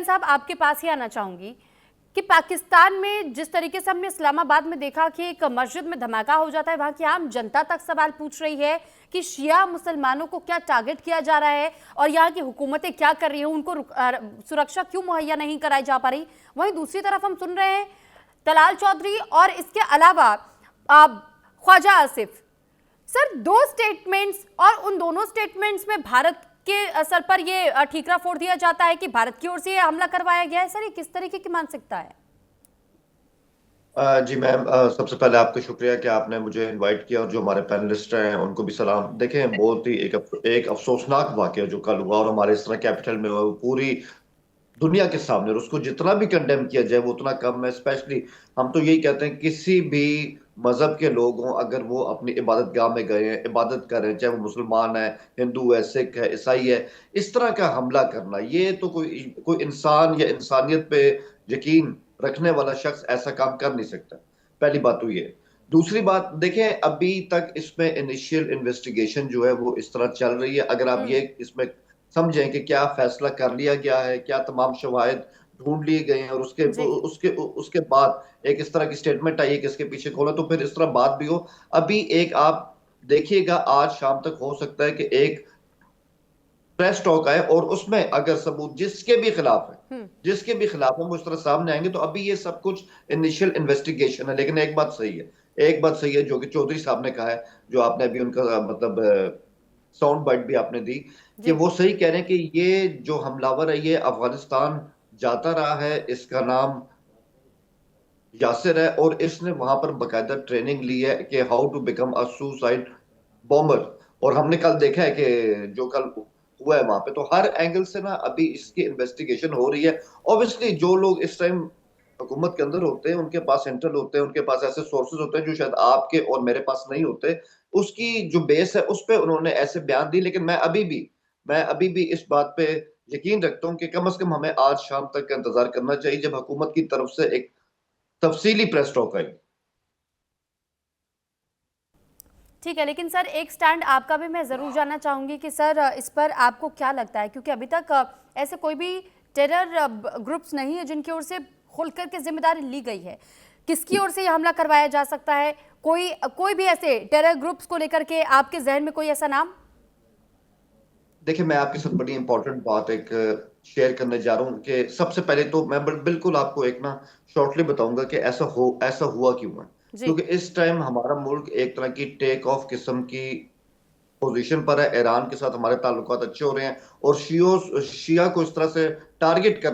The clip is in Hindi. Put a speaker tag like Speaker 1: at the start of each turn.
Speaker 1: साहब आपके पास ही आना चाहूंगी कि पाकिस्तान में जिस तरीके से हमने इस्लामाबाद में देखा कि एक मस्जिद में धमाका हो जाता है, वहां की आम जनता तक सवाल पूछ रही है कि शिया मुसलमानों को क्या टारगेट किया जा रहा है और यहाँ की हुकूमतें क्या कर रही हैं, उनको सुरक्षा क्यों मुहैया नहीं कराई जा पा रही। वहीं दूसरी तरफ हम सुन रहे हैं तलाल चौधरी और इसके अलावा ख्वाजा आसिफ। सर, दो स्टेटमेंट्स और उन दोनों स्टेटमेंट्स में भारत के सर पर ये ठीकरा फोड़ दिया जाता है कि भारत की ओर से ये हमला करवाया गया है। सर, ये किस तरीके की मानसिकता है?
Speaker 2: जी मैम, सबसे पहले आपका शुक्रिया कि आपने मुझे इनवाइट किया और जो हमारे पैनलिस्ट हैं उनको भी सलाम। देखें, बहुत ही एक अफसोसनाक वाकया जो कल हुआ और हमारे इस तरह कैपिटल में हुआ, वो पूरी दुनिया के सामने, और उसको जितना भी कंडेम किया जाए वो उतना कम है। स्पेशली हम तो यही कहते हैं, किसी भी मजहब के लोग हों, अगर वो अपनी इबादत गाह में गए हैं, इबादत कर रहे हैं, चाहे वो मुसलमान है, हिंदू है, सिख है, ईसाई है, इस तरह का हमला करना, ये तो कोई कोई इंसान या इंसानियत पे यकीन रखने वाला शख्स ऐसा काम कर नहीं सकता। पहली बात तो ये। दूसरी बात, देखें, अभी तक इसमें इनिशियल इन्वेस्टिगेशन जो है वो इस तरह चल रही है। अगर आप ये इसमें समझें कि क्या फैसला कर लिया गया है, क्या तमाम शवाहिद ढूंढ लिए गए हैं, और उसके
Speaker 1: जी।
Speaker 2: उसके उसके बाद एक इस तरह की स्टेटमेंट आई है कि इसके पीछे कौन है, तो फिर इस तरह बात भी हो। अभी एक आप देखिएगा, आज शाम तक हो सकता है कि एक प्रेस टॉक आए और उसमें अगर सबूत जिसके भी खिलाफ है वो इस तरह सामने आएंगे। तो अभी ये सब कुछ इनिशियल इन्वेस्टिगेशन है। लेकिन एक बात सही है जो कि चौधरी साहब ने कहा है, जो आपने अभी उनका मतलब साउंड बाइट भी आपने दी, कि
Speaker 1: जी।
Speaker 2: वो सही कह रहे हैं कि ये जो हमलावर है ये अफगानिस्तान जाता रहा है, इसका नाम यासिर है, और इसने वहां पर बकायदा ट्रेनिंग ली है कि how to become a suicide bomber. और हमने कल देखा है कि जो कल हुआ है वहां पे, तो हर एंगल से ना अभी इसकी इन्वेस्टिगेशन हो रही है। ऑब्वियसली जो लोग इस टाइम हुकूमत के अंदर होते हैं, उनके पास सेंट्रल होते हैं, उनके पास ऐसे सोर्सेज होते हैं जो शायद आपके और मेरे पास नहीं होते। उसकी जो बेस है उस पे उन्होंने ऐसे बयान दी। लेकिन मैं अभी भी इस बात पे यकीन रखता हूँ कि कम से कम हमें आज शाम तक का इंतजार करना चाहिए, जब हुकूमत की तरफ से एक तफसीली प्रेस टॉक आई।
Speaker 1: ठीक है, लेकिन सर एक स्टैंड आपका भी मैं ज़रूर जानना चाहूँगी कि सर इस पर आपको क्या लगता है, क्योंकि अभी तक ऐसे कोई भी टेरर ग्रुप्स नहीं है जिनकी ओर से खुलकर के जिम्मेदारी ली गई है। किसकी ओर से यह हमला करवाया जा सकता है? कोई कोई भी ऐसे टेरर ग्रुप्स को लेकर के आपके जहन में कोई ऐसा नाम?
Speaker 2: देखिए, मैं आपके साथ बड़ी इंपॉर्टेंट बात एक शेयर करने जा रहा हूँ कि सबसे पहले तो मैं बिल्कुल आपको एक ना शॉर्टली बताऊंगा कि ऐसा हुआ क्यों है।
Speaker 1: जी।
Speaker 2: क्योंकि इस टाइम हमारा मुल्क एक तरह की टेक ऑफ किस्म की पोजीशन पर है। ईरान के साथ हमारे ताल्लुकात अच्छे हो रहे हैं, और शिया को इस तरह से टारगेट करना